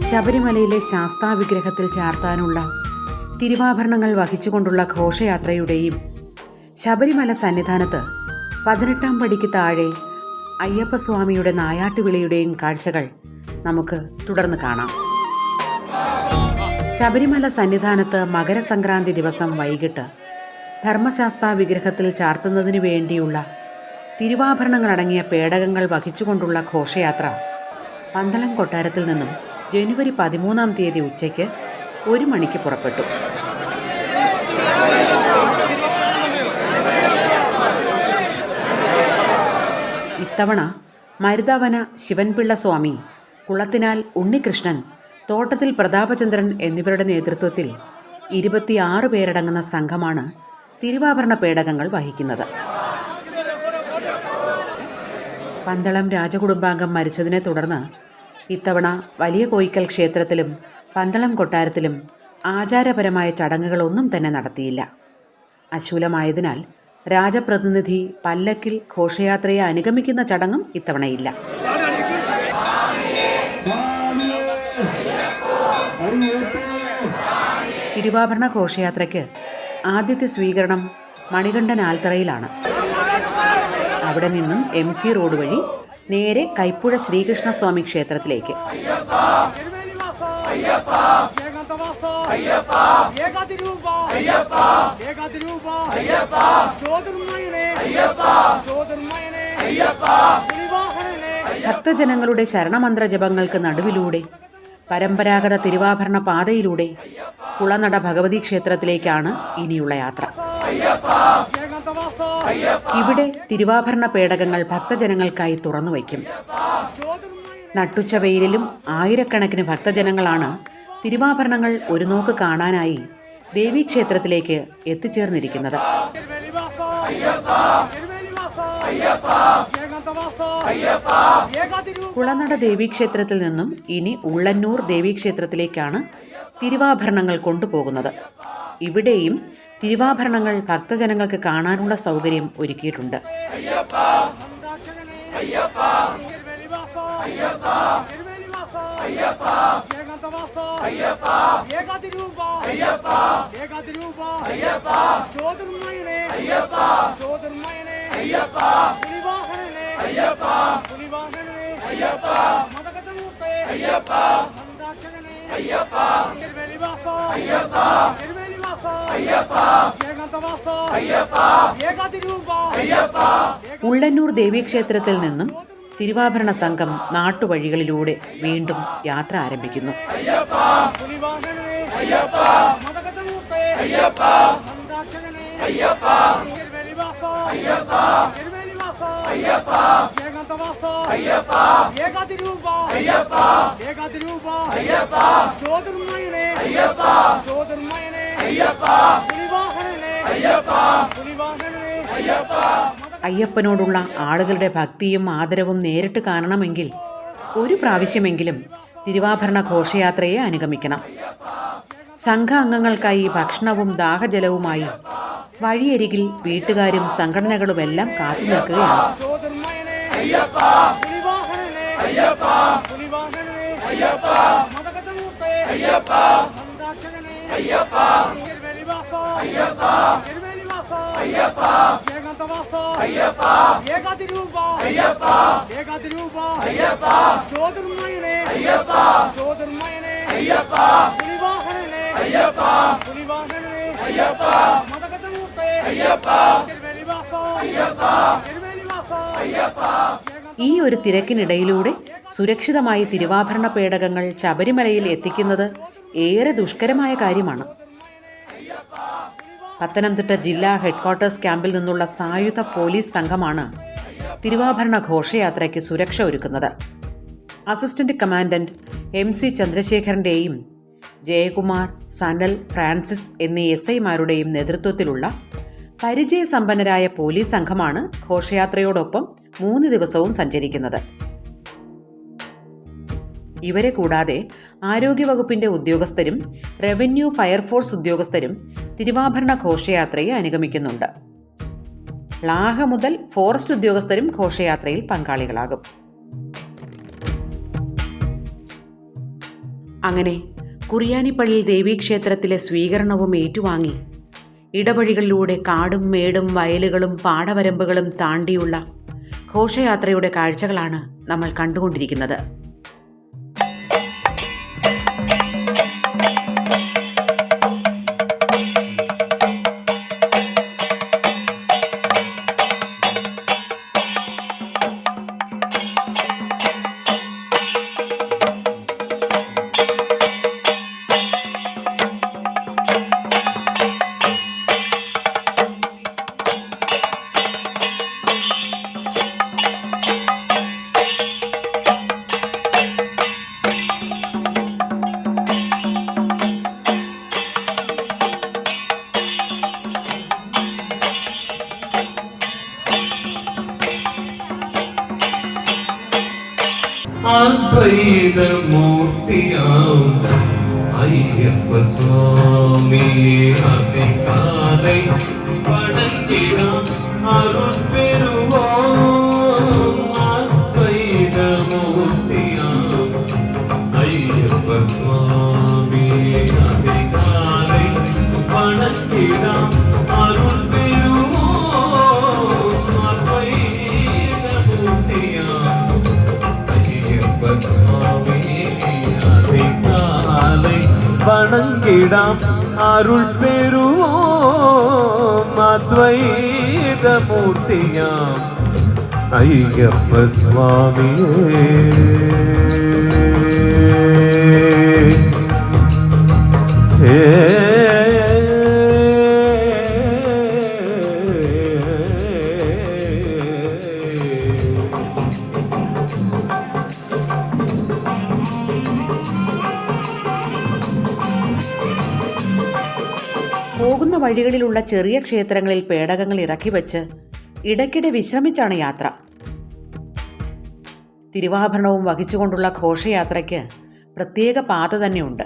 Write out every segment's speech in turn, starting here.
ശബരിമലയിലെ ശാസ്താവിഗ്രഹത്തിൽ ചാർത്താനുള്ള തിരുവാഭരണങ്ങൾ വഹിച്ചുകൊണ്ടുള്ള ഘോഷയാത്രയുടെയും ശബരിമല സന്നിധാനത്ത് 18-ാം പടിക്ക് താഴെ അയ്യപ്പസ്വാമിയുടെ നായാട്ടുവിളിയുടെയും കാഴ്ചകൾ നമുക്ക് തുടർന്ന് കാണാം. ശബരിമല സന്നിധാനത്ത് മകരസംക്രാന്തി ദിവസം വൈകിട്ട് ധർമ്മശാസ്താ വിഗ്രഹത്തിൽ ചാർത്തുന്നതിനു വേണ്ടിയുള്ള തിരുവാഭരണങ്ങളടങ്ങിയ പേടകങ്ങൾ വഹിച്ചുകൊണ്ടുള്ള ഘോഷയാത്ര പന്തളം കൊട്ടാരത്തിൽ നിന്നും ജനുവരി 13-ാം തീയതി ഉച്ചയ്ക്ക് 1 മണിക്ക് പുറപ്പെട്ടു. ഇത്തവണ മരുതവന ശിവൻപിള്ള സ്വാമി, കുളത്തിനാൽ ഉണ്ണികൃഷ്ണൻ, തോട്ടത്തിൽ പ്രതാപചന്ദ്രൻ എന്നിവരുടെ നേതൃത്വത്തിൽ 26 പേരടങ്ങുന്ന സംഘമാണ് തിരുവാഭരണ പേടകങ്ങൾ വഹിക്കുന്നത്. പന്തളം രാജകുടുംബാംഗം മരിച്ചതിനെ തുടർന്ന് ഇത്തവണ വലിയ കോയിക്കൽ ക്ഷേത്രത്തിലും പന്തളം കൊട്ടാരത്തിലും ആചാരപരമായ ചടങ്ങുകളൊന്നും തന്നെ നടത്തിയില്ല. അശൂലമായതിനാൽ രാജപ്രതിനിധി പല്ലക്കിൽ ഘോഷയാത്രയെ അനുഗമിക്കുന്ന ചടങ്ങും ഇത്തവണയില്ല. തിരുവാഭരണ ഘോഷയാത്രയ്ക്ക് ആദ്യത്തെ സ്വീകരണം മണികണ്ഠൻ ആൽത്തറയിലാണ്. അവിടെ നിന്നും MC റോഡ് വഴി നേരെ കൈപ്പുഴ ശ്രീകൃഷ്ണസ്വാമി ക്ഷേത്രത്തിലേക്ക്. ഭക്തജനങ്ങളുടെ ശരണമന്ത്ര ജപങ്ങൾക്ക് നടുവിലൂടെ പരമ്പരാഗത തിരുവാഭരണ പാതയിലൂടെ കുളനട ഭഗവതി ക്ഷേത്രത്തിലേക്കാണ് ഇനിയുള്ള യാത്ര. ഇവിടെ തിരുവാഭരണ പേടകങ്ങൾ ഭക്തജനങ്ങൾക്കായി തുറന്നു വയ്ക്കും. നട്ടുച്ച വെയിലിലും ആയിരക്കണക്കിന് ഭക്തജനങ്ങളാണ് തിരുവാഭരണങ്ങൾ ഒരു നോക്ക് കാണാനായി ദേവീക്ഷേത്രത്തിലേക്ക് എത്തിച്ചേർന്നിരിക്കുന്നത്. കുളനട ദേവീക്ഷേത്രത്തിൽ നിന്നും ഇനി ഉള്ളന്നൂർ ദേവീക്ഷേത്രത്തിലേക്കാണ് തിരുവാഭരണങ്ങൾ കൊണ്ടുപോകുന്നത്. ഇവിടെയും തിരുവാഭരണങ്ങൾ ഭക്തജനങ്ങൾക്ക് കാണാനുള്ള സൗകര്യം ഒരുക്കിയിട്ടുണ്ട്. ഉള്ളന്നൂർ ദേവീക്ഷേത്രത്തിൽ നിന്നും തിരുവാഭരണ സംഘം നാട്ടുവഴികളിലൂടെ വീണ്ടും യാത്ര ആരംഭിക്കുന്നു. അയ്യപ്പനോടുള്ള ആളുകളുടെ ഭക്തിയും ആദരവും നേരിട്ട് കാണണമെങ്കിൽ ഒരു പ്രാവശ്യമെങ്കിലും തിരുവാഭരണ ഘോഷയാത്രയെ അനുഗമിക്കണം. സംഘ അംഗങ്ങൾക്കായി ഭക്ഷണവും ദാഹജലവുമായി വഴിയരികിൽ വീട്ടുകാരും സംഘടനകളുമെല്ലാം കാത്തു നിൽക്കുകയാണ്. ഈ ഒരു തിരക്കിനിടയിലൂടെ സുരക്ഷിതമായി തിരുവാഭരണ പേടകങ്ങൾ ശബരിമലയിൽ എത്തിക്കുന്നത് ഏറെ ദുഷ്കരമായ കാര്യമാണ്. പത്തനംതിട്ട ജില്ലാ ഹെഡ്ക്വാർട്ടേഴ്സ് ക്യാമ്പിൽ നിന്നുള്ള സായുധ പോലീസ് സംഘമാണ് തിരുവാഭരണ ഘോഷയാത്രയ്ക്ക് സുരക്ഷ ഒരുക്കുന്നത്. അസിസ്റ്റന്റ് കമാൻഡന്റ് MC ചന്ദ്രശേഖരൻ്റെയും ജയകുമാർ, സനൽ, ഫ്രാൻസിസ് എന്നീ SI-മാരുടെയും നേതൃത്വത്തിലുള്ള പരിചയസമ്പന്നരായ പോലീസ് സംഘമാണ് ഘോഷയാത്രയോടൊപ്പം 3 ദിവസവും സഞ്ചരിക്കുന്നത്. ഇവരെ കൂടാതെ ആരോഗ്യവകുപ്പിന്റെ ഉദ്യോഗസ്ഥരും റവന്യൂ ഫയർഫോഴ്സ് ഉദ്യോഗസ്ഥരും തിരുവാഭരണ ഘോഷയാത്രയെ അനുഗമിക്കുന്നുണ്ട്. ലാഹ മുതൽ ഫോറസ്റ്റ് ഉദ്യോഗസ്ഥരും ഘോഷയാത്രയിൽ പങ്കാളികളാകും. അങ്ങനെ കുറിയാനിപ്പള്ളി ദേവീക്ഷേത്രത്തിലെ സ്വീകരണവും ഏറ്റുവാങ്ങി ഇടവഴികളിലൂടെ കാടും മേടും വയലുകളും പാടവരമ്പുകളും താണ്ടിയുള്ള ഘോഷയാത്രയുടെ കാഴ്ചകളാണ് നമ്മൾ കണ്ടുകൊണ്ടിരിക്കുന്നത്. അദ്വൈത മൂർത്തിയാം അയ്യപ്പ സ്വാമിയെ അതികാലൈ വണങ്ങിടാം അരുൾ പെരുവാം. അദ്വൈത മൂർത്തിയാം അയ്യപ്പ സ്വാമിയെ അതികാലൈ വണങ്ങിടാം അരുൾ പെരുവാം. അദ്വൈത മൂർത്തിയാം വണങ്ങിടാം അരുൾ പെരുവോം. അദ്വൈത മൂർത്തിയാം അയ്യപ്പ സ്വാമിയേ. പോകുന്ന വഴികളിലുള്ള ചെറിയ ക്ഷേത്രങ്ങളിൽ പേടകങ്ങൾ ഇറക്കി വച്ച് ഇടയ്ക്കിടെ വിശ്രമിച്ചാണ് യാത്ര. തിരുവാഭരണവും വഹിച്ചുകൊണ്ടുള്ള ഘോഷയാത്രയ്ക്ക് പ്രത്യേക പാത തന്നെയുണ്ട്.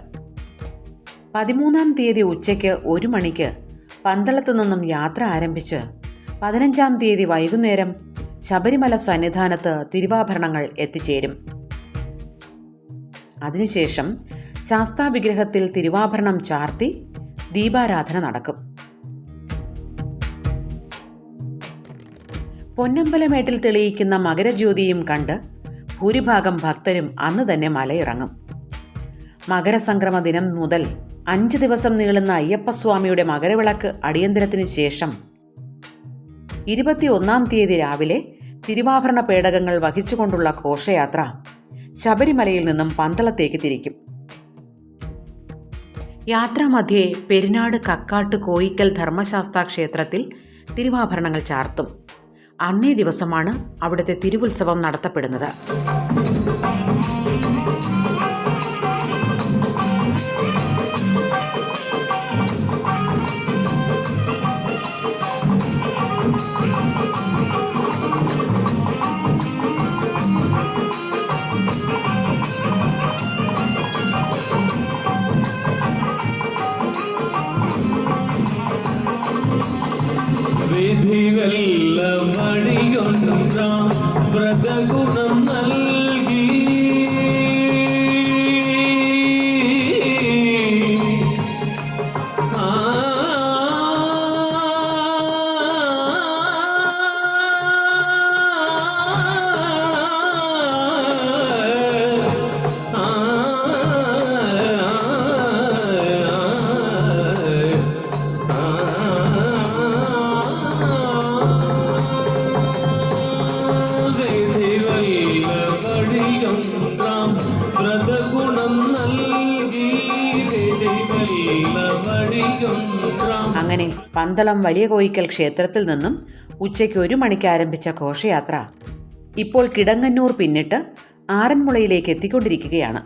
13-ാം തീയതി ഉച്ചയ്ക്ക് 1 മണിക്ക് പന്തളത്തു നിന്നും യാത്ര ആരംഭിച്ച് 15-ാം തീയതി വൈകുന്നേരം ശബരിമല സന്നിധാനത്ത് തിരുവാഭരണങ്ങൾ എത്തിച്ചേരും. അതിനുശേഷം ശാസ്താവിഗ്രഹത്തിൽ തിരുവാഭരണം ചാർത്തി ദീപാരാധന നടക്കും. പൊന്നമ്പലമേട്ടിൽ തെളിയിക്കുന്ന മകരജ്യോതിയും കണ്ട് ഭൂരിഭാഗം ഭക്തരും അന്ന് തന്നെ മലയിറങ്ങും. മകരസംക്രമ ദിനം മുതൽ 5 ദിവസം നീളുന്ന അയ്യപ്പസ്വാമിയുടെ മകരവിളക്ക് അടിയന്തരത്തിന് ശേഷം 21-ാം തീയതി രാവിലെ തിരുവാഭരണ പേടകങ്ങൾ വഹിച്ചുകൊണ്ടുള്ള ഘോഷയാത്ര ശബരിമലയിൽ നിന്നും പന്തളത്തേക്ക് തിരിക്കും. യാത്രാമധ്യേ പെരിനാട് കക്കാട്ട് കോയിക്കൽ ധർമ്മശാസ്താ ക്ഷേത്രത്തിൽ തിരുവാഭരണങ്ങൾ ചാർത്തും. അന്നേ ദിവസമാണ് അവിടുത്തെ തിരുവുത്സവം നടത്തപ്പെടുന്നത്. വിധിവല്ല വഴിയൊന്നാം വ്രതഗുണം നൽകി അങ്ങനെ പന്തളം വലിയ കോയിക്കൽ ക്ഷേത്രത്തിൽ നിന്നും ഉച്ചയ്ക്ക് 1 മണിക്ക് ആരംഭിച്ച ഘോഷയാത്ര ഇപ്പോൾ കിടങ്ങന്നൂർ പിന്നിട്ട് ആറന്മുളയിലേക്ക് എത്തിക്കൊണ്ടിരിക്കുകയാണ്.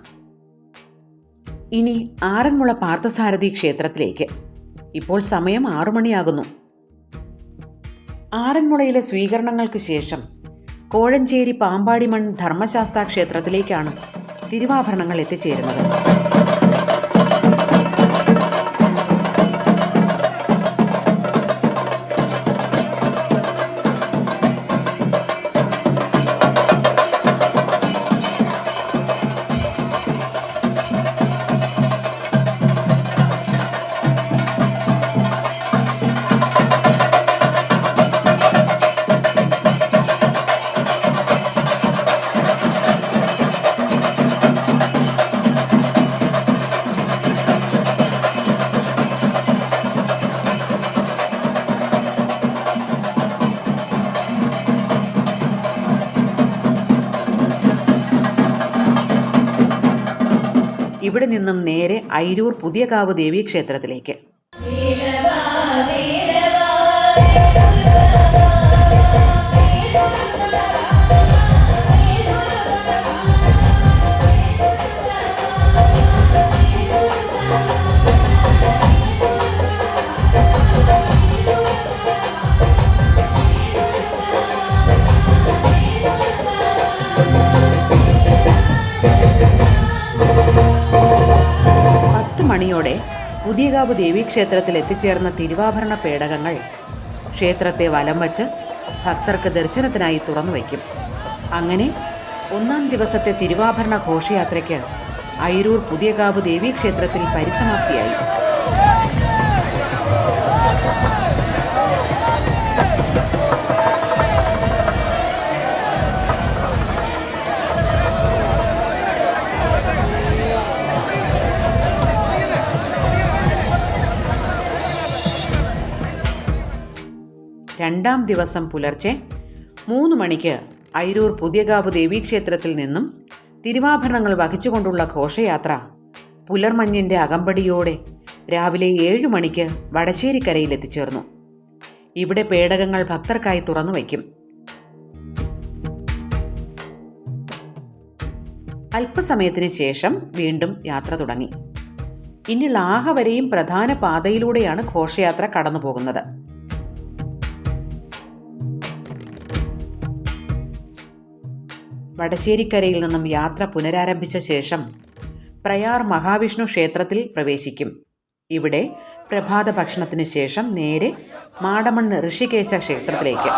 ഇനി ആറന്മുള പാർത്ഥസാരഥി ക്ഷേത്രത്തിലേക്ക്. ഇപ്പോൾ സമയം 6 മണിയാകുന്നു. ആറന്മുളയിലെ സ്വീകരണങ്ങൾക്ക് ശേഷം കോഴഞ്ചേരി പാമ്പാടിമൺ ധർമ്മശാസ്താ ക്ഷേത്രത്തിലേക്കാണ് തിരുവാഭരണങ്ങൾ എത്തിച്ചേരുന്നത്. ഇവിടെ നിന്നും നേരെ അയിരൂർ പുതിയകാവ് ദേവീക്ഷേത്രത്തിലേക്ക്. മണിയോടെ പുതിയകാവ് ദേവീക്ഷേത്രത്തിൽ എത്തിച്ചേർന്ന തിരുവാഭരണ പേടകങ്ങൾ ക്ഷേത്രത്തെ വലം വച്ച് ഭക്തർക്ക് ദർശനത്തിനായി തുറന്നു വയ്ക്കും. അങ്ങനെ ഒന്നാം ദിവസത്തെ തിരുവാഭരണ ഘോഷയാത്രയ്ക്ക് അയിരൂർ പുതിയകാവ് ദേവീക്ഷേത്രത്തിൽ പരിസമാപ്തിയായി. രണ്ടാം ദിവസം പുലർച്ചെ 3 മണിക്ക് അയിരൂർ പുതിയകാവ് ദേവീക്ഷേത്രത്തിൽ നിന്നും തിരുവാഭരണങ്ങൾ വഹിച്ചുകൊണ്ടുള്ള ഘോഷയാത്ര പുലർമഞ്ഞിൻ്റെ അകമ്പടിയോടെ രാവിലെ 7 മണിക്ക് വടശ്ശേരിക്കരയിൽ എത്തിച്ചേർന്നു. ഇവിടെ പേടകങ്ങൾ ഭക്തർക്കായി തുറന്നു വയ്ക്കും. അല്പസമയത്തിന് ശേഷം വീണ്ടും യാത്ര തുടങ്ങി. ഇനി ലാഹ വരെയും പ്രധാന പാതയിലൂടെയാണ് ഘോഷയാത്ര കടന്നു പോകുന്നത്. വടശ്ശേരിക്കരയിൽ നിന്നും യാത്ര പുനരാരംഭിച്ച ശേഷം പ്രയാർ മഹാവിഷ്ണു ക്ഷേത്രത്തിൽ പ്രവേശിക്കും. ഇവിടെ പ്രഭാത ഭക്ഷണത്തിന് ശേഷം നേരെ മാടമൺ ഋഷികേശ ക്ഷേത്രത്തിലേക്ക്.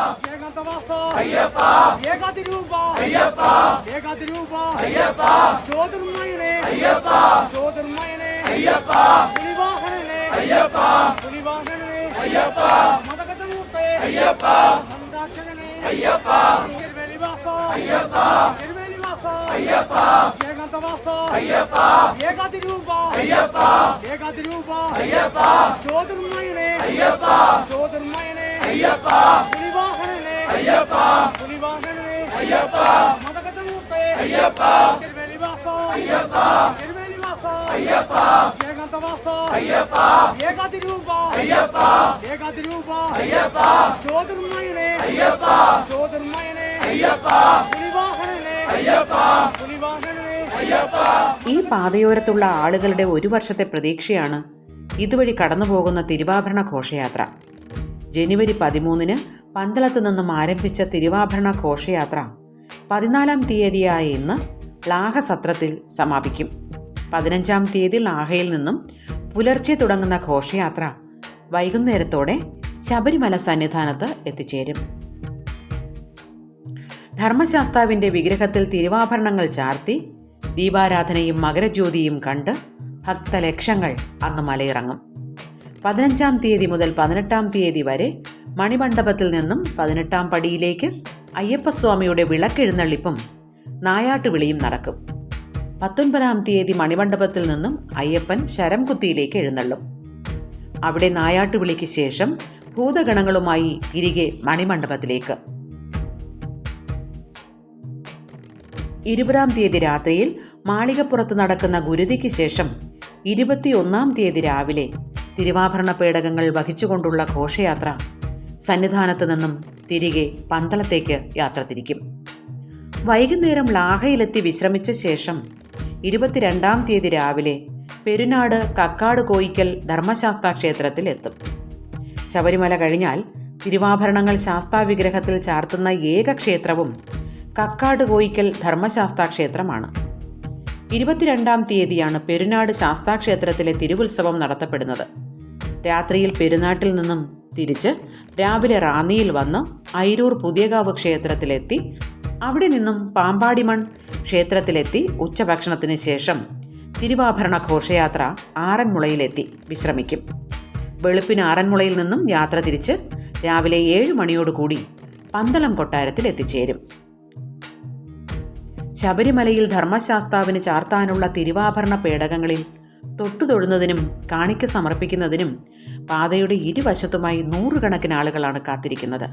ഈ പാതയോരത്തുള്ള ആളുകളുടെ ഒരു വർഷത്തെ പ്രതീക്ഷയാണ് ഇതുവഴി കടന്നുപോകുന്ന തിരുവാഭരണ ഘോഷയാത്ര. ജനുവരി 13-ന് പന്തളത്ത് നിന്നും ആരംഭിച്ച തിരുവാഭരണ ഘോഷയാത്ര 14-ാം തീയതിയായ ഇന്ന് ലാഹ സത്രത്തിൽ സമാപിക്കും. 15-ാം തീയതി ലാഹയിൽ നിന്നും പുലർച്ചെ തുടങ്ങുന്ന ഘോഷയാത്ര വൈകുന്നേരത്തോടെ ശബരിമല സന്നിധാനത്ത് എത്തിച്ചേരും. ധർമ്മശാസ്താവിൻ്റെ വിഗ്രഹത്തിൽ തിരുവാഭരണങ്ങൾ ചാർത്തി ദീപാരാധനയും മകരജ്യോതിയും കണ്ട് ഭക്തലക്ഷങ്ങൾ അന്ന് മലയിറങ്ങും. 15-ാം തീയതി മുതൽ 18-ാം തീയതി വരെ മണിമണ്ഡപത്തിൽ നിന്നും 18-ാം പടിയിലേക്ക് അയ്യപ്പസ്വാമിയുടെ വിളക്കെഴുന്നള്ളിപ്പും നായാട്ടുവിളിയും നടക്കും. 19-ാം തീയതി മണിമണ്ഡപത്തിൽ നിന്നും അയ്യപ്പൻ ശരംകുത്തിയിലേക്ക് എഴുന്നള്ളും. അവിടെ നായാട്ടുവിളിക്ക് ശേഷം ഭൂതഗണങ്ങളുമായി തിരികെ മണിമണ്ഡപത്തിലേക്ക്. 20-ാം തീയതി രാത്രിയിൽ മാളികപ്പുറത്ത് നടക്കുന്ന ഗുരുതിക്ക് ശേഷം 21-ാം തീയതി രാവിലെ തിരുവാഭരണ പേടകങ്ങൾ വഹിച്ചുകൊണ്ടുള്ള ഘോഷയാത്ര സന്നിധാനത്ത് നിന്നും തിരികെ പന്തളത്തേക്ക് യാത്ര തിരിക്കും. വൈകുന്നേരം ലാഹയിലെത്തി വിശ്രമിച്ച ശേഷം 22-ാം തീയതി രാവിലെ പെരുനാട് കക്കാട് കോയിക്കൽ ധർമ്മശാസ്താ ക്ഷേത്രത്തിൽ എത്തും. ശബരിമല കഴിഞ്ഞാൽ തിരുവാഭരണങ്ങൾ ശാസ്താവിഗ്രഹത്തിൽ ചാർത്തുന്ന ഏക ക്ഷേത്രവും കക്കാട് കോയിക്കൽ ധർമ്മശാസ്താ ക്ഷേത്രമാണ്. 22-ാം തീയതിയാണ് പെരുനാട് ശാസ്താക്ഷേത്രത്തിലെ തിരുവുത്സവം നടത്തപ്പെടുന്നത്. രാത്രിയിൽ പെരുനാട്ടിൽ നിന്നും തിരിച്ച് രാവിലെ റാന്നിയിൽ വന്ന് അയിരൂർ പുതിയകാവ് ക്ഷേത്രത്തിലെത്തി അവിടെ നിന്നും പാമ്പാടിമൺ ക്ഷേത്രത്തിലെത്തി ഉച്ചഭക്ഷണത്തിന് ശേഷം തിരുവാഭരണ ഘോഷയാത്ര ആറന്മുളയിലെത്തി വിശ്രമിക്കും. വെളുപ്പിന് ആറന്മുളയിൽ നിന്നും യാത്ര തിരിച്ച് രാവിലെ 7 മണിയോടുകൂടി പന്തളം കൊട്ടാരത്തിൽ എത്തിച്ചേരും. ശബരിമലയിൽ ധർമ്മശാസ്താവിന് ചാർത്താനുള്ള തിരുവാഭരണ പേടകങ്ങളിൽ തൊട്ടുതൊഴുന്നതിനും കാണിക്ക സമർപ്പിക്കുന്നതിനും പാതയുടെ ഇരുവശത്തുമായി 100 കണക്കിന് ആളുകളാണ് കാത്തിരിക്കുന്നത്.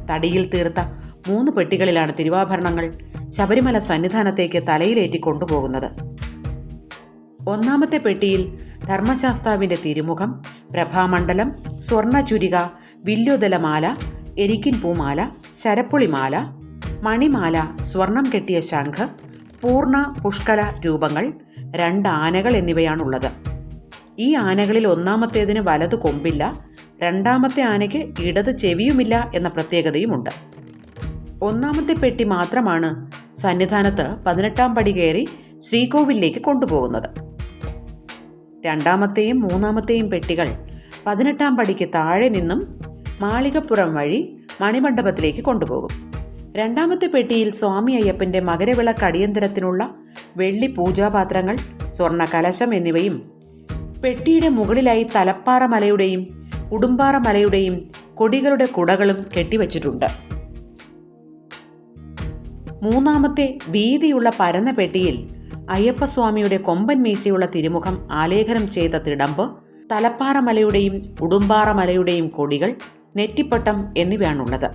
തടിയിൽ തീർത്ത 3 പെട്ടികളിലാണ് തിരുവാഭരണങ്ങൾ ശബരിമല സന്നിധാനത്തേക്ക് തലയിലേറ്റി കൊണ്ടുപോകുന്നത്. 1-ാമത്തെ പെട്ടിയിൽ ധർമ്മശാസ്താവിൻ്റെ തിരുമുഖം, പ്രഭാമണ്ഡലം, സ്വർണ്ണ ചുരിക, വില്യോദലമാല, എരിക്കിൻ പൂമാല, ശരപ്പുളിമാല, മണിമാല, സ്വർണം കെട്ടിയ ശംഖ്, പൂർണ്ണ പുഷ്കല രൂപങ്ങൾ, 2 ആനകൾ എന്നിവയാണുള്ളത്. ഈ ആനകളിൽ 1-ാമത്തേതിന് വലതു കൊമ്പില്ല, 2-ാമത്തെ ആനയ്ക്ക് ഇടത് ചെവിയുമില്ല എന്ന പ്രത്യേകതയുമുണ്ട്. 1-ാമത്തെ പെട്ടി മാത്രമാണ് സന്നിധാനത്ത് 18-ാം പടി കയറി ശ്രീകോവിലേക്ക് കൊണ്ടുപോകുന്നത്. 2-ാമത്തെയും 3-ാമത്തെയും പെട്ടികൾ 18-ാം പടിക്ക് താഴെ നിന്നും മാളികപ്പുറം വഴി മണിമണ്ഡപത്തിലേക്ക് കൊണ്ടുപോകും. 2-ാമത്തെ പെട്ടിയിൽ സ്വാമി അയ്യപ്പൻ്റെ മകരവിളക്ക് അടിയന്തരത്തിനുള്ള വെള്ളി പൂജാപാത്രങ്ങൾ, സ്വർണ്ണ കലശം എന്നിവയും പെട്ടിയുടെ മുകളിലായി തലപ്പാറ മലയുടെയും ഉടുമ്പാറ മലയുടെയും കൊടികളുടെ കുടകളും കെട്ടിവച്ചിട്ടുണ്ട്. 3-ാമത്തെ വീതിയുള്ള പരന്ന പെട്ടിയിൽ അയ്യപ്പസ്വാമിയുടെ കൊമ്പൻ മീശയുള്ള തിരുമുഖം ആലേഖനം ചെയ്ത തിടമ്പ്, തലപ്പാറ മലയുടെയും ഉടുമ്പാറ മലയുടെയും കൊടികൾ, നെറ്റിപ്പട്ടം എന്നിവയാണുള്ളത്.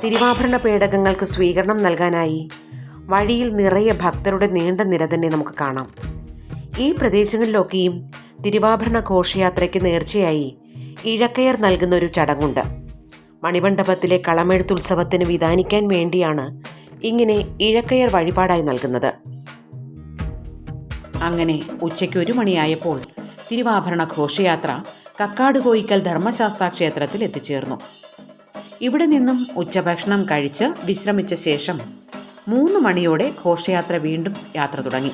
തിരുവാഭരണ പേടകങ്ങൾക്ക് സ്വീകരണം നൽകാനായി വഴിയിൽ നിറയെ ഭക്തരുടെ നീണ്ട നിര തന്നെ നമുക്ക് കാണാം. ഈ പ്രദേശങ്ങളിലൊക്കെയും തിരുവാഭരണ ഘോഷയാത്രയ്ക്ക് നേർച്ചയായി ഇഴക്കയർ നൽകുന്ന ഒരു ചടങ്ങുണ്ട്. മണിമണ്ഡപത്തിലെ കളമെഴുത്തുത്സവത്തിന് വിധാനിക്കാൻ വേണ്ടിയാണ് ഇങ്ങനെ ഇഴക്കയർ വഴിപാടായി നൽകുന്നത്. അങ്ങനെ ഉച്ചയ്ക്ക് 1 മണിയായപ്പോൾ തിരുവാഭരണ ഘോഷയാത്ര കക്കാടുകോയിക്കൽ ധർമ്മശാസ്താ ക്ഷേത്രത്തിൽ എത്തിച്ചേർന്നു. ഇവിടെ നിന്നും ഉച്ചഭക്ഷണം കഴിച്ച് വിശ്രമിച്ച ശേഷം 3 മണിയോടെ ഘോഷയാത്ര വീണ്ടും യാത്ര തുടങ്ങി.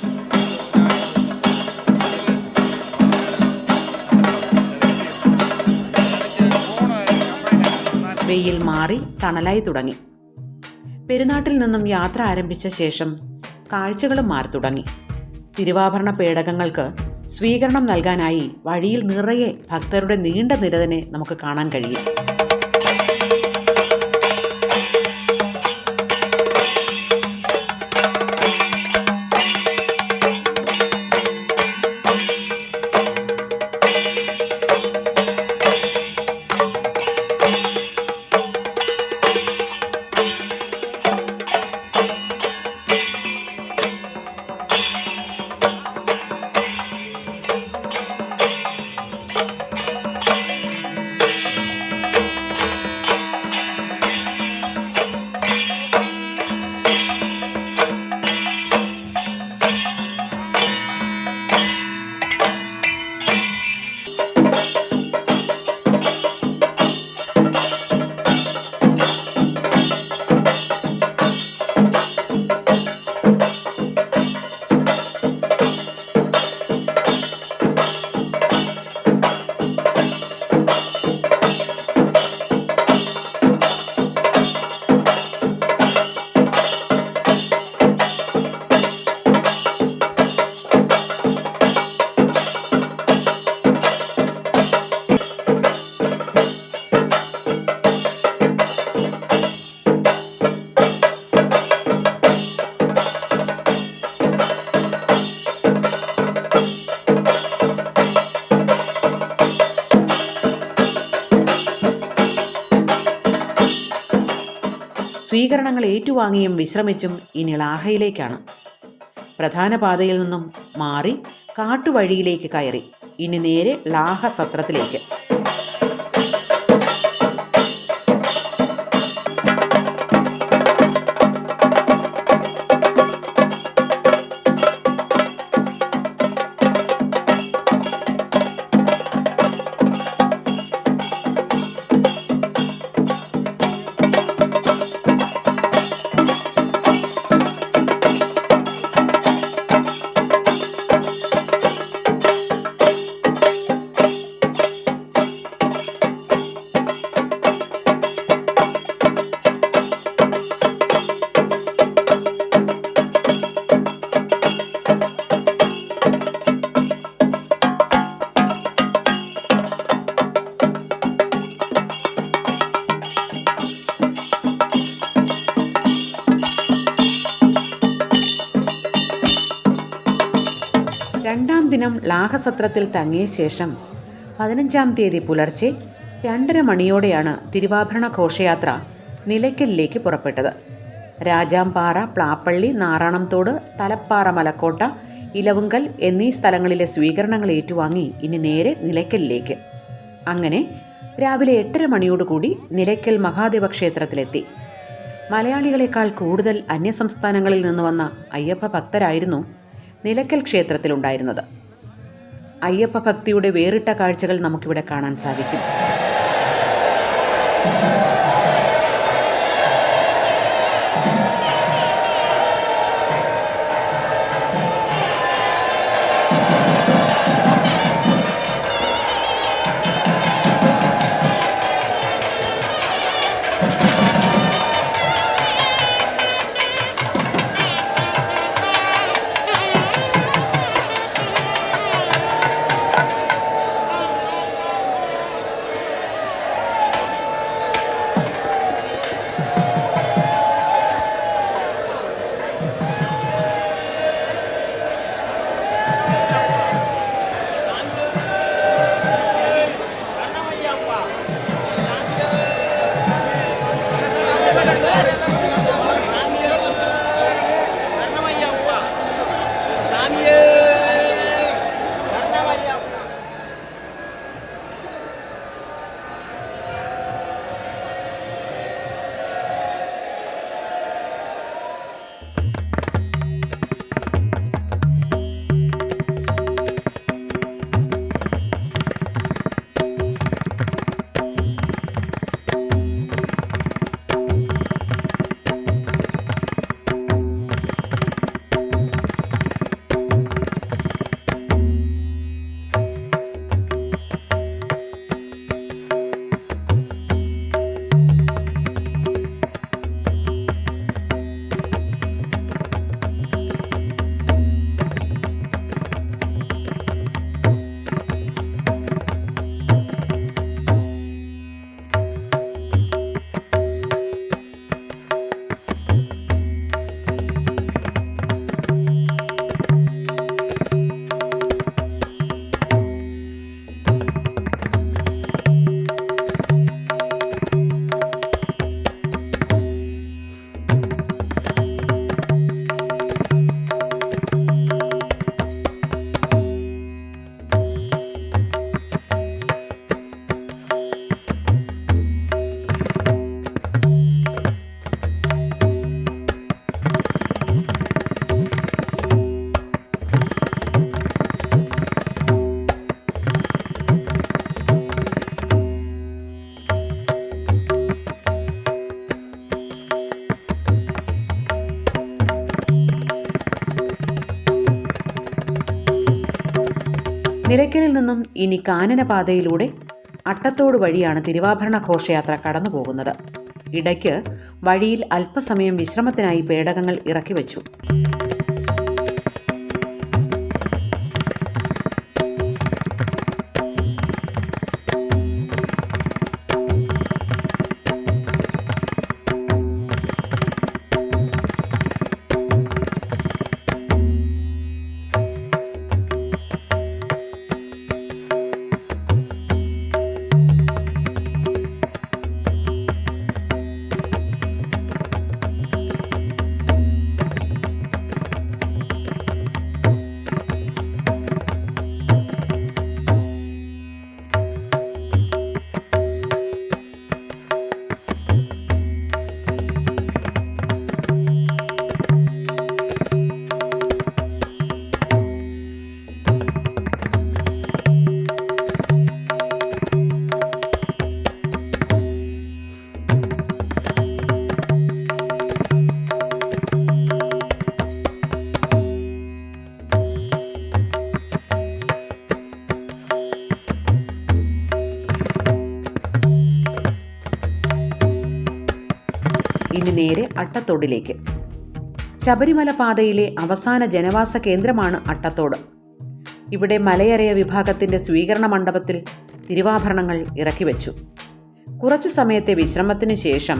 വെയിൽ മാറി തണലായി തുടങ്ങി. പെരുന്നാട്ടിൽ നിന്നും യാത്ര ആരംഭിച്ച ശേഷം കാഴ്ചകളും മാറി തുടങ്ങി. തിരുവാഭരണ പേടകങ്ങൾക്ക് സ്വീകരണം നൽകാനായി വഴിയിൽ നിറയെ ഭക്തരുടെ നീണ്ട നിര തന്നെ നമുക്ക് കാണാൻ കഴിയും. സ്വീകരണങ്ങൾ ഏറ്റുവാങ്ങിയും വിശ്രമിച്ചും ഇനി ലാഹയിലേക്കാണ്. പ്രധാന പാതയിൽ നിന്നും മാറി കാട്ടുവഴിയിലേക്ക് കയറി ഇനി നേരെ ലാഹ സത്രത്തിലേക്ക്. രണ്ടാം ദിനം ലാഹസത്രത്തിൽ തങ്ങിയ ശേഷം 15-ാം തീയതി പുലർച്ചെ 2:30 മണിയോടെയാണ് തിരുവാഭരണ ഘോഷയാത്ര നിലയ്ക്കലിലേക്ക് പുറപ്പെട്ടത്. രാജാംപാറ, പ്ലാപ്പള്ളി, നാറാണംതോട്, തലപ്പാറ, മലക്കോട്ട, ഇലവുങ്കൽ എന്നീ സ്ഥലങ്ങളിലെ സ്വീകരണങ്ങൾ ഏറ്റുവാങ്ങി ഇനി നേരെ നിലയ്ക്കലിലേക്ക്. അങ്ങനെ രാവിലെ 8:30 മണിയോടുകൂടി നിലയ്ക്കൽ മഹാദേവ ക്ഷേത്രത്തിലെത്തി. മലയാളികളെക്കാൾ കൂടുതൽ അന്യസംസ്ഥാനങ്ങളിൽ നിന്ന് വന്ന അയ്യപ്പ ഭക്തരായിരുന്നു നിലയ്ക്കൽ ക്ഷേത്രത്തിലുണ്ടായിരുന്നത്. അയ്യപ്പ ഭക്തിയുടെ വേറിട്ട കാഴ്ചകൾ നമുക്കിവിടെ കാണാൻ സാധിക്കും. നിലയ്ക്കലിൽ നിന്നും ഇനി കാനനപാതയിലൂടെ അട്ടത്തോട് വഴിയാണ് തിരുവാഭരണ ഘോഷയാത്ര കടന്നു പോകുന്നത്. ഇടയ്ക്ക് വഴിയിൽ അല്പസമയം വിശ്രമത്തിനായി പേടകങ്ങൾ ഇറക്കി വെച്ചു. നേരെ അട്ടത്തോടിലേക്ക്. ശബരിമല പാതയിലെ അവസാന ജനവാസ കേന്ദ്രമാണ് അട്ടത്തോട്. ഇവിടെ മലയരയ വിഭാഗത്തിൻ്റെ സ്വീകരണ മണ്ഡപത്തിൽ തിരുവാഭരണങ്ങൾ ഇറക്കി വെച്ചു. കുറച്ചു സമയത്തെ വിശ്രമത്തിന് ശേഷം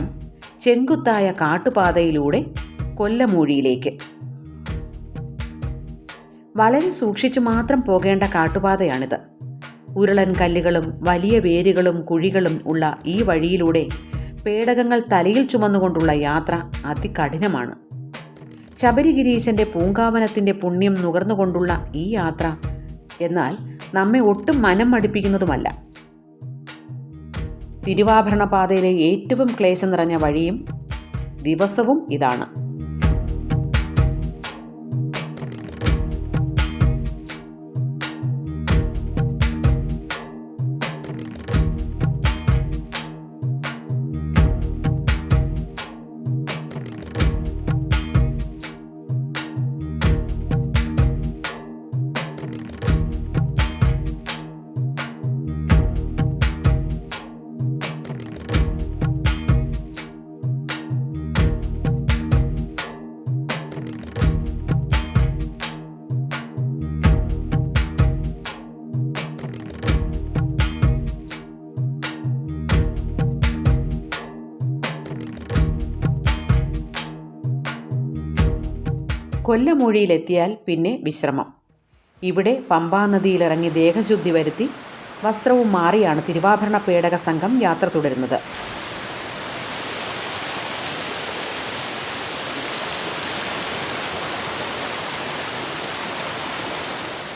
ചെങ്കുത്തായ കാട്ടുപാതയിലൂടെ കൊല്ലമൂഴിയിലേക്ക്. വളരെ സൂക്ഷിച്ചു മാത്രം പോകേണ്ട കാട്ടുപാതയാണിത്. ഉരുളൻ കല്ലുകളും വലിയ വേരുകളും കുഴികളും ഉള്ള ഈ വഴിയിലൂടെ പേടകങ്ങൾ തലയിൽ ചുമന്നുകൊണ്ടുള്ള യാത്ര അതികഠിനമാണ്. ശബരിഗിരീശന്റെ പൂങ്കാവനത്തിൻ്റെ പുണ്യം നുകർന്നുകൊണ്ടുള്ള ഈ യാത്ര എന്നാൽ നമ്മെ ഒട്ടും മനം മടുപ്പിക്കുന്നതുമല്ല. തിരുവാഭരണ പാതയിലെ ഏറ്റവും ക്ലേശം നിറഞ്ഞ വഴിയും ദിവസവും ഇതാണ്. കൊല്ലമൂഴിയിലെത്തിയാൽ പിന്നെ വിശ്രമം. ഇവിടെ പമ്പാനദിയിലിറങ്ങി ദേഹശുദ്ധി വരുത്തി വസ്ത്രവും മാറിയാണ് തിരുവാഭരണ പേടക സംഘം യാത്ര തുടരുന്നത്.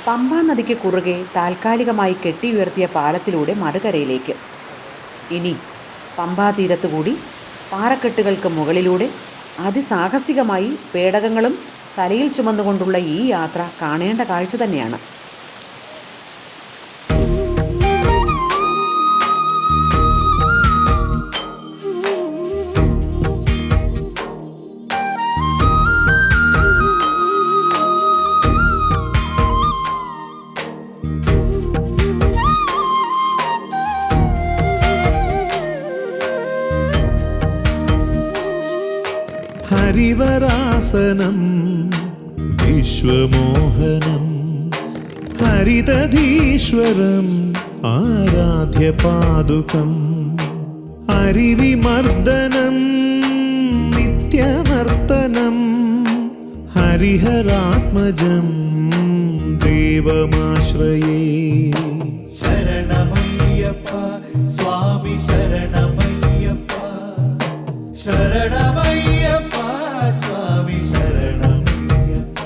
പമ്പാനദിക്ക് കുറുകെ താൽക്കാലികമായി കെട്ടിയുയർത്തിയ പാലത്തിലൂടെ മറുകരയിലേക്ക്. ഇനി പമ്പാതീരത്തുകൂടി പാറക്കെട്ടുകൾക്ക് മുകളിലൂടെ അതിസാഹസികമായി പേടകങ്ങളും തലയിൽ ചുമന്നുകൊണ്ടുള്ള ഈ യാത്ര കാണേണ്ട കാഴ്ച തന്നെയാണ്. ഹരിവരാസനം വിശ്വമോഹനം ഹരിതധീശ്വരം ആരാധ്യപാദുകം ഹരിവിമർദ്ദനം നിത്യനർത്തനം ഹരിഹരാത്മജം ദേവമാശ്രയേ. ശരണമയ്യപ്പ സ്വാമി ശരണമയ്യപ്പ ശരണമയ്യപ്പ സ്വാമി ശരണമയ്യപ്പ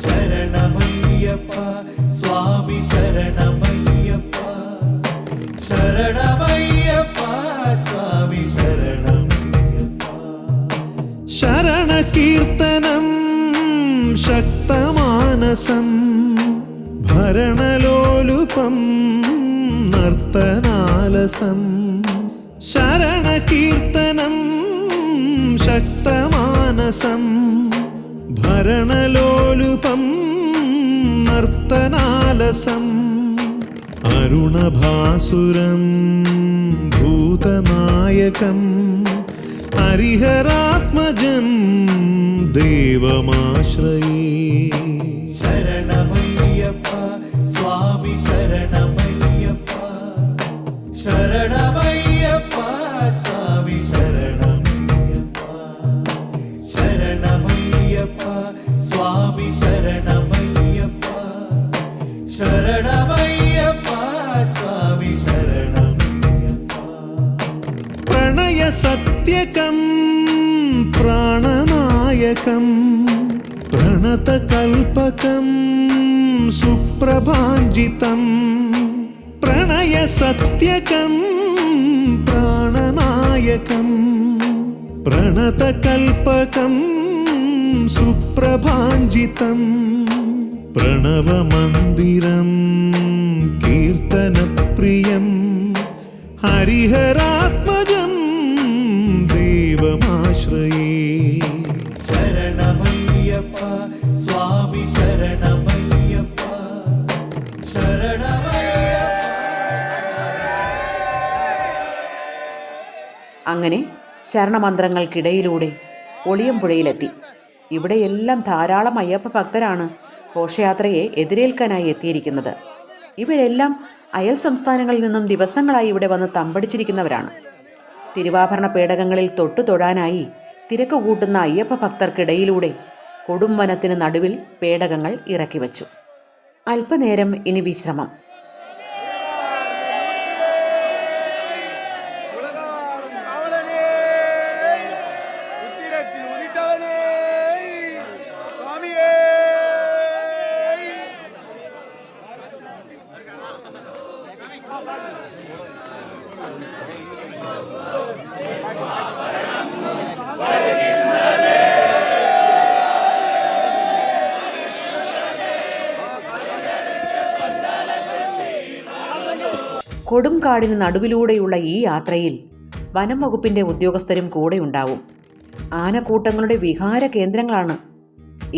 ശരണമയ്യപ്പ സ്വാമി ശരണമയ്യപ്പ ശരണമയ്യപ്പ സ്വാമി ശരണമയ്യപ്പ. ശരണകീർത്തനം ശക്തമാനസം ഭരണലോലുപം നർത്തനാലസം. ശരണകീർത്തനം ശക്തമാനസം ഭരണലോലുപം നർത്തനാലസം. അരുണഭാസുരം ഭൂതനായകം ഹരിഹരാത്മജം ദേവമാശ്രയേ. ശരണമയ്യപ്പ സ്വാമി ശരണമയ്യപ്പ ശരണമയ്യപ്പ സ്വാമി ശരണമയ്യപ്പ ശരണമയ്യപ്പ സ്വാമി ശരണമയ്യപ്പ ശരണമയ്യപ്പ സ്വാമി ശരണമയ്യപ്പ. പ്രണയസത്യകം പ്രാണനായകം പ്രണതകൽപകം സുപ്രഭാഞ്ജിതം. പ്രണയസത്യകം പ്രാണനായകം പ്രണതകൽപകം സുപ്രഭാഞ്ജിതം. പ്രണവമന്ദിരം കീർത്തനപ്രിയം ഹരിഹരാത്മജം ദേവമാശ്രയേ. ശരണമയ്യപ്പ സ്വാമി ശരണമയ്യപ്പ ശരണമയ്യപ്പ. അങ്ങനെ ശരണമന്ത്രങ്ങൾക്കിടയിലൂടെ ഒളിയമ്പുഴയിലെത്തി. ഇവിടെയെല്ലാം ധാരാളം അയ്യപ്പ ഭക്തരാണ് ഘോഷയാത്രയെ എതിരേൽക്കാനായി എത്തിയിരിക്കുന്നത്. ഇവരെല്ലാം അയൽ സംസ്ഥാനങ്ങളിൽ നിന്നും ദിവസങ്ങളായി ഇവിടെ വന്ന് തമ്പടിച്ചിരിക്കുന്നവരാണ്. തിരുവാഭരണ പേടകങ്ങളിൽ തൊടാനായി തിരക്ക് കൂട്ടുന്ന അയ്യപ്പ ഭക്തർക്കിടയിലൂടെ കൊടും വനത്തിന് നടുവിൽ പേടകങ്ങൾ ഇറക്കി വച്ചു. അല്പനേരം ഇനി വിശ്രമം. കൊടും കാടിന് നടുവിലൂടെയുള്ള ഈ യാത്രയിൽ വനം വകുപ്പിന്റെ ഉദ്യോഗസ്ഥരും കൂടെയുണ്ടാവും. ആനക്കൂട്ടങ്ങളുടെ വിഹാര കേന്ദ്രങ്ങളാണ്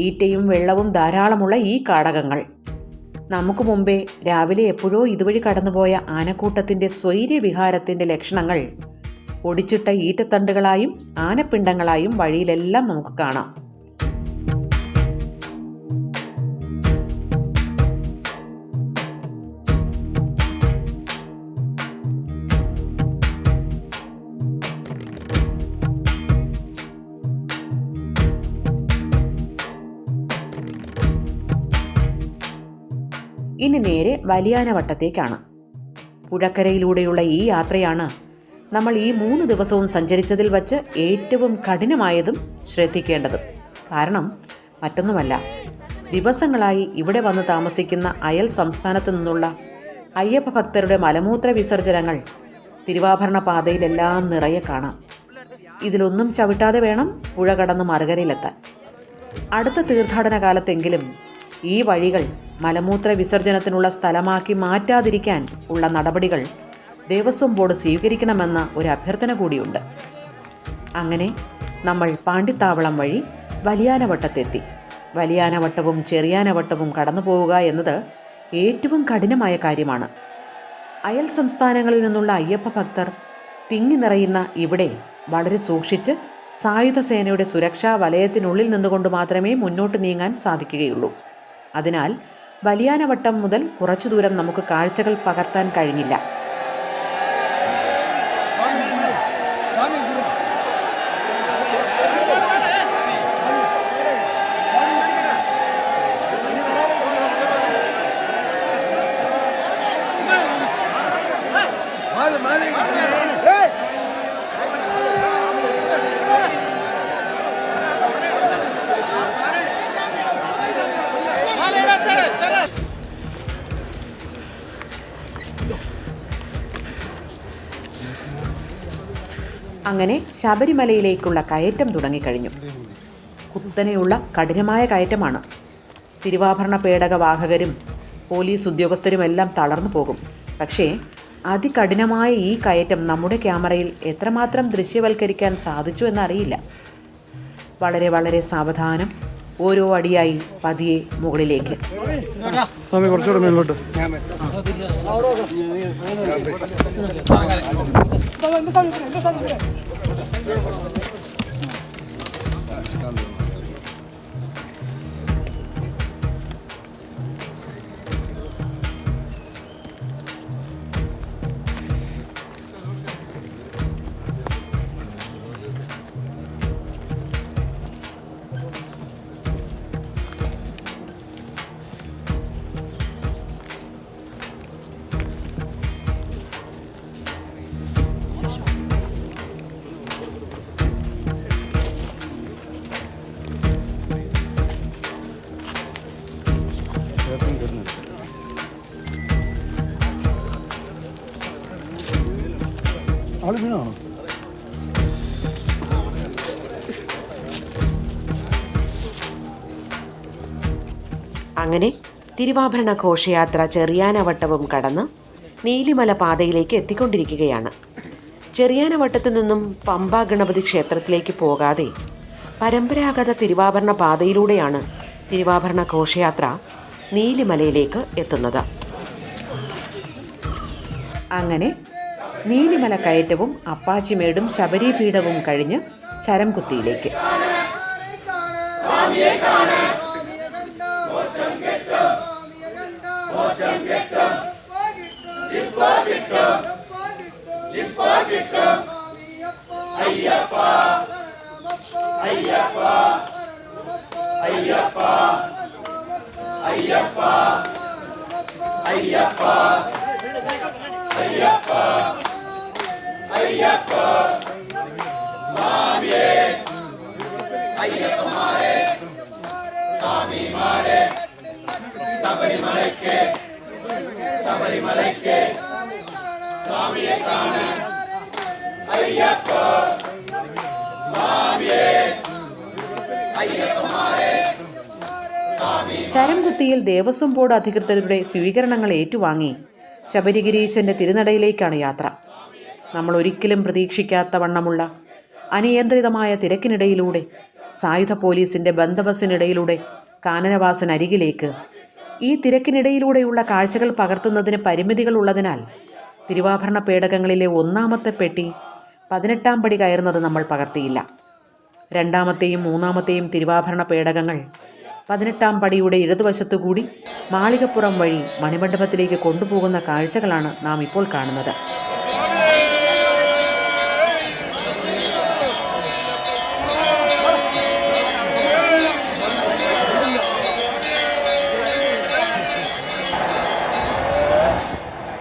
ഈറ്റയും വെള്ളവും ധാരാളമുള്ള ഈ കാടകങ്ങൾ. നമുക്ക് മുമ്പേ രാവിലെ എപ്പോഴോ ഇതുവഴി കടന്നുപോയ ആനക്കൂട്ടത്തിന്റെ സ്വൈര്യവിഹാരത്തിന്റെ ലക്ഷണങ്ങൾ ഒടിച്ചിട്ട ഈറ്റത്തണ്ടുകളായും ആനപ്പിണ്ടങ്ങളായും വഴിയിലെല്ലാം നമുക്ക് കാണാം. ഇനി നേരെ വലിയാനവട്ടത്തേക്കാണ്. പുഴക്കരയിലൂടെയുള്ള ഈ യാത്രയാണ് നമ്മൾ ഈ 3 ദിവസവും സഞ്ചരിച്ചതിൽ വച്ച് ഏറ്റവും കഠിനമായതും ശ്രദ്ധിക്കേണ്ടതും. കാരണം മറ്റൊന്നുമല്ല, ദിവസങ്ങളായി ഇവിടെ വന്ന് താമസിക്കുന്ന അയൽ സംസ്ഥാനത്തു നിന്നുള്ള അയ്യപ്പ ഭക്തരുടെ മലമൂത്ര വിസർജനങ്ങൾ തിരുവാഭരണ പാതയിലെല്ലാം നിറയെ കാണാം. ഇതിലൊന്നും ചവിട്ടാതെ വേണം പുഴ കടന്ന് മറുകരയിലെത്താൻ. അടുത്ത തീർത്ഥാടന കാലത്തെങ്കിലും ഈ വഴികൾ മലമൂത്ര വിസർജനത്തിനുള്ള സ്ഥലമാക്കി മാറ്റാതിരിക്കാൻ ഉള്ള നടപടികൾ ദേവസ്വം ബോർഡ് സ്വീകരിക്കണമെന്ന ഒരു അഭ്യർത്ഥന കൂടിയുണ്ട്. അങ്ങനെ നമ്മൾ പാണ്ടിത്താവളം വഴി വലിയാനവട്ടത്തെത്തി. വലിയാനവട്ടവും ചെറിയാനവട്ടവും കടന്നു പോവുക എന്നത് ഏറ്റവും കഠിനമായ കാര്യമാണ്. അയൽ സംസ്ഥാനങ്ങളിൽ നിന്നുള്ള അയ്യപ്പ ഭക്തർ തിങ്ങി നിറയുന്ന ഇവിടെ വളരെ സൂക്ഷിച്ച് സായുധ സേനയുടെ സുരക്ഷാ വലയത്തിനുള്ളിൽ നിന്നുകൊണ്ട് മാത്രമേ മുന്നോട്ട് നീങ്ങാൻ സാധിക്കുകയുള്ളൂ. അതിനാൽ വലിയാനവട്ടം മുതൽ കുറച്ചു ദൂരം നമുക്ക് കാഴ്ചകൾ പകർത്താൻ കഴിഞ്ഞില്ല. അങ്ങനെ ശബരിമലയിലേക്കുള്ള കയറ്റം തുടങ്ങിക്കഴിഞ്ഞു. കുത്തനെയുള്ള കഠിനമായ കയറ്റമാണ്. തിരുവാഭരണ പേടകവാഹകരും പോലീസ് ഉദ്യോഗസ്ഥരുമെല്ലാം തളർന്നു പോകും. പക്ഷേ അതികഠിനമായ ഈ കയറ്റം നമ്മുടെ ക്യാമറയിൽ എത്രമാത്രം ദൃശ്യവൽക്കരിക്കാൻ സാധിച്ചു എന്നറിയില്ല. വളരെ വളരെ സാവധാനം ഓരോ അടിയായി പതിയെ മുകളിലേക്ക്. അങ്ങനെ തിരുവാഭരണ ഘോഷയാത്ര ചെറിയാനവട്ടവും കടന്ന് നീലിമല പാതയിലേക്ക് എത്തിക്കൊണ്ടിരിക്കുകയാണ്. ചെറിയാനവട്ടത്തു നിന്നും പമ്പ ഗണപതി ക്ഷേത്രത്തിലേക്ക് പോകാതെ പരമ്പരാഗത തിരുവാഭരണ പാതയിലൂടെയാണ് തിരുവാഭരണ ഘോഷയാത്ര നീലിമലയിലേക്ക് എത്തുന്നത്. അങ്ങനെ നീലിമല കയറ്റവും അപ്പാച്ചിമേടും ശബരിപീഠവും കഴിഞ്ഞ് ശരംകുത്തിയിലേക്ക്. ശരംകുത്തിയിൽ ദേവസ്വം ബോർഡ് അധികൃതരുടെ സ്വീകരണങ്ങൾ ഏറ്റുവാങ്ങി ശബരിഗിരീശന്റെ തിരുനടയിലേക്കാണ് യാത്ര. നമ്മൾ ഒരിക്കലും പ്രതീക്ഷിക്കാത്ത വണ്ണമുള്ള അനിയന്ത്രിതമായ തിരക്കിനിടയിലൂടെ, സായുധ പോലീസിന്റെ ബന്ദോബസ്തിനിടയിലൂടെ കാനനവാസൻ അരികിലേക്ക്. ഈ തിരക്കിനിടയിലൂടെയുള്ള കാഴ്ചകൾ പകർത്തുന്നതിന് പരിമിതികൾ ഉള്ളതിനാൽ തിരുവാഭരണ പേടകങ്ങളിലെ ഒന്നാമത്തെ പെട്ടി 18-ാം പടി കയറുന്നത് നമ്മൾ പകർത്തിയില്ല. രണ്ടാമത്തെയും മൂന്നാമത്തെയും തിരുവാഭരണ പേടകങ്ങൾ 18-ാം പടിയുടെ ഇടതുവശത്തുകൂടി മാളികപ്പുറം വഴി മണിമണ്ഡപത്തിലേക്ക് കൊണ്ടുപോകുന്ന കാഴ്ചകളാണ് നാം ഇപ്പോൾ കാണുന്നത്.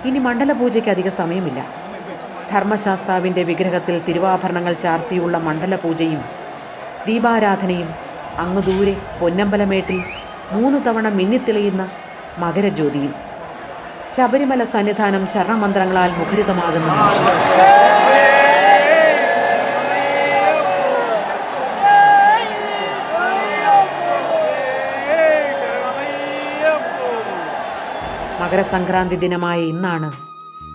ഇനി മണ്ഡലപൂജയ്ക്ക് അധിക സമയമില്ല. ധർമ്മശാസ്താവിൻ്റെ വിഗ്രഹത്തിൽ തിരുവാഭരണങ്ങൾ ചാർത്തിയുള്ള മണ്ഡലപൂജയും ദീപാരാധനയും അങ്ങു ദൂരെ പൊന്നമ്പലമേട്ടിൽ 3 തവണ മിന്നിത്തെളിയുന്ന മകരജ്യോതിയും ശബരിമല സന്നിധാനം ശരണമന്ത്രങ്ങളാൽ മുഖരിതമാകുന്ന നിമിഷം. മകരസംക്രാന്തി ദിനമായ ഇന്നാണ്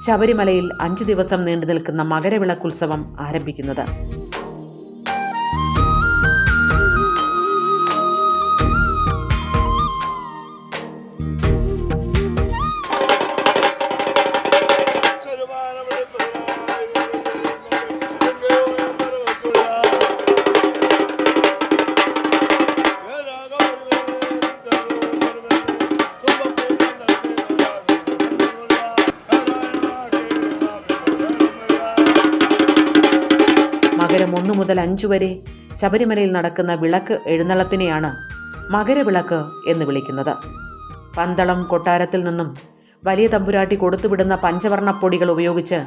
ശബരിമലയിൽ 5 ദിവസം നീണ്ടു നിൽക്കുന്ന മകരവിളക്കുത്സവം ആരംഭിക്കുന്നത്. മകരം 1 മുതൽ 5 വരെ ശബരിമലയിൽ നടക്കുന്ന വിളക്ക് എഴുന്നള്ളത്തിനെയാണ് മകരവിളക്ക് എന്ന് വിളിക്കുന്നത്. പന്തളം കൊട്ടാരത്തിൽ നിന്നും വലിയ തമ്പുരാട്ടി കൊടുത്തുവിടുന്ന പഞ്ചവർണ്ണപ്പൊടികൾ ഉപയോഗിച്ച്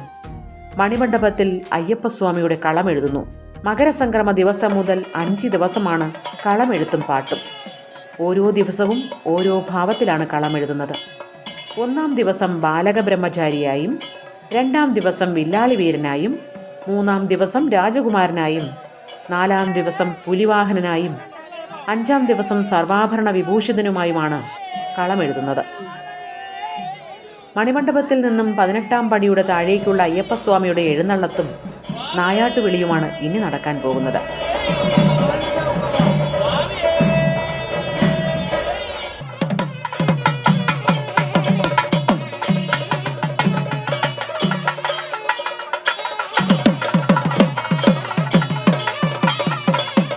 മണിമണ്ഡപത്തിൽ അയ്യപ്പസ്വാമിയുടെ കളമെഴുതുന്നു. മകരസംക്രമ ദിവസം മുതൽ 5 ദിവസമാണ് കളമെഴുത്തും പാട്ടും. ഓരോ ദിവസവും ഓരോ ഭാവത്തിലാണ് കളമെഴുതുന്നത്. 1-ാം ദിവസം ബാലകബ്രഹ്മചാരിയായും, 2-ാം ദിവസം വില്ലാളി വീരനായും, 3-ാം ദിവസം രാജകുമാരനായും, 4-ാം ദിവസം പുലിവാഹനനായും, 5-ാം ദിവസം സർവാഭരണ വിഭൂഷിതനുമായുമാണ് കളമെഴുതുന്നത്. മണിമണ്ഡപത്തിൽ നിന്നും 18-ാം പടിയുടെ താഴേക്കുള്ള അയ്യപ്പസ്വാമിയുടെ എഴുന്നള്ളത്തും നായാട്ടുവിളിയുമാണ് ഇനി നടക്കാൻ പോകുന്നത്.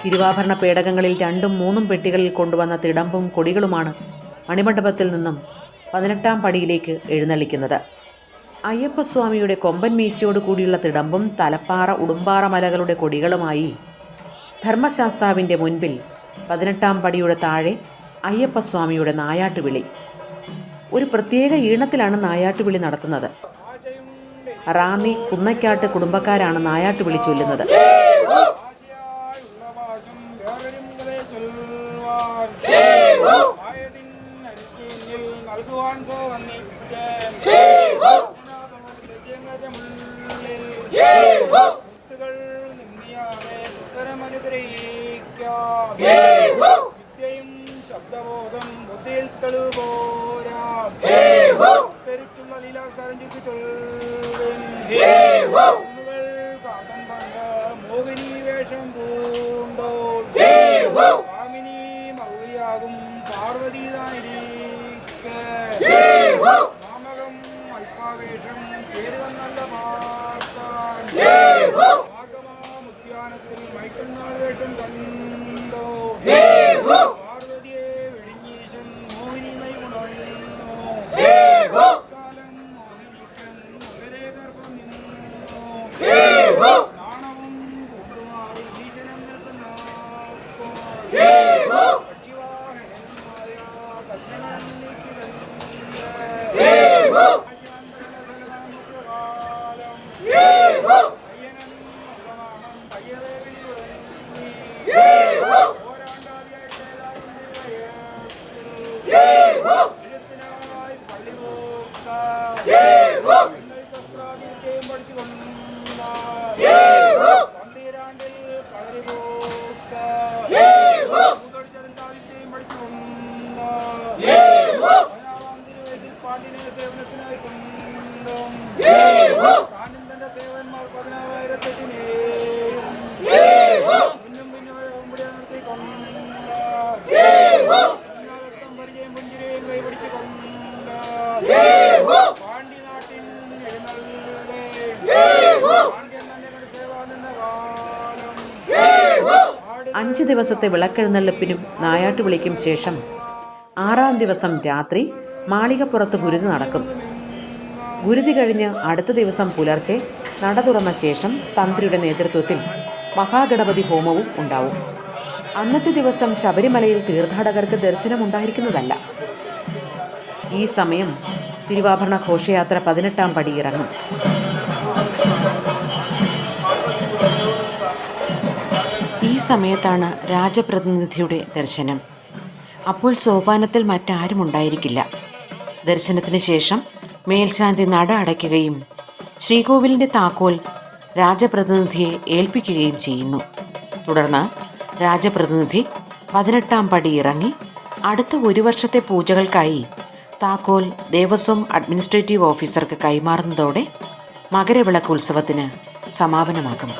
തിരുവാഭരണ പേടകങ്ങളിൽ 2ഉം 3ഉം പെട്ടികളിൽ കൊണ്ടുവന്ന തിടമ്പും കൊടികളുമാണ് മണിമണ്ഡപത്തിൽ നിന്നും 18-ാം പടിയിലേക്ക് എഴുന്നള്ളിക്കുന്നത്. അയ്യപ്പസ്വാമിയുടെ കൊമ്പൻ മീശയോട് കൂടിയുള്ള തിടമ്പും തലപ്പാറ ഉടുമ്പാറ മലകളുടെ കൊടികളുമായി ധർമ്മശാസ്താവിൻ്റെ മുൻപിൽ 18-ാം പടിയുടെ താഴെ അയ്യപ്പസ്വാമിയുടെ നായാട്ടുവിളി. ഒരു പ്രത്യേക ഈണത്തിലാണ് നായാട്ടുവിളി നടത്തുന്നത്. റാന്നി കുന്നക്കാട്ട് കുടുംബക്കാരാണ് നായാട്ടുവിളി ചൊല്ലുന്നത്. ശബ്ദബോധം ബുദ്ധിയിൽ തെളിവോരാം കാട്ടൻ പണ്ട് മോഹിനി വേഷം പൂണ്ടോൾ കാമിനി മൗലിയാകും പാർവതീതായിരിക്കെ മാമകം അല്പാവേഷം ചേരുവന്നല്ല എഴുത്തിനായി പള്ളിപോക്ക ശസ്ത്രാദിത്യം പഠിച്ചുകൊണ്ട പന്തീരാണ്ടിൽ കളരിപോക്ക മുതടിച്ചതിന്റാദിത്യം പഠിച്ചുകൊണ്ട 16-ാം തിരുവയസ്സിൽ പാട്ടിനെ സേവനത്തിനായി കൊണ്ടും താനും തന്റെ സേവന്മാർ 16,000-നെയും പിന്നും പിന്നോടെ നിർത്തിക്കൊണ്ട പരിചയം പുഞ്ചിരെയും കൈപിടിച്ചുകൊണ്ട് പാണ്ഡ്യ നാട്ടിൽ എഴുന്നള്ളേ പാണ്ഡ്യൻ തന്നെ സേവ നിന്ന കാലം 5 ദിവസത്തെ വിളക്കെഴുന്നള്ളിപ്പിനും നായാട്ടുവിളിക്കും ശേഷം 6-ാം ദിവസം രാത്രി മാളികപ്പുറത്ത് ഗുരുതി നടക്കും. ഗുരുതി കഴിഞ്ഞ് അടുത്ത ദിവസം പുലർച്ചെ നട തുറന്ന ശേഷം തന്ത്രിയുടെ നേതൃത്വത്തിൽ മഹാഗണപതി ഹോമവും ഉണ്ടാവും. അന്നത്തെ ദിവസം ശബരിമലയിൽ തീർത്ഥാടകർക്ക് ദർശനമുണ്ടായിരിക്കുന്നതല്ല. ഈ സമയം തിരുവാഭരണ ഘോഷയാത്ര 18-ാം പടി ഇറങ്ങും. ഈ സമയത്താണ് രാജപ്രതിനിധിയുടെ ദർശനം. അപ്പോൾ സോപാനത്തിൽ മറ്റാരും ഉണ്ടായിരിക്കില്ല. ദർശനത്തിന് ശേഷം മേൽശാന്തി നട അടയ്ക്കുകയും ശ്രീകോവിലിൻ്റെ താക്കോൽ രാജപ്രതിനിധിയെ ഏൽപ്പിക്കുകയും ചെയ്യുന്നു. തുടർന്ന് രാജപ്രതിനിധി 18-ാം പടി ഇറങ്ങി അടുത്ത 1 വർഷത്തെ പൂജകൾക്കായി താക്കോൽ ദേവസ്വം അഡ്മിനിസ്ട്രേറ്റീവ് ഓഫീസർക്ക് കൈമാറുന്നതോടെ മകരവിളക്ക് ഉത്സവത്തിന് സമാപനമാകും.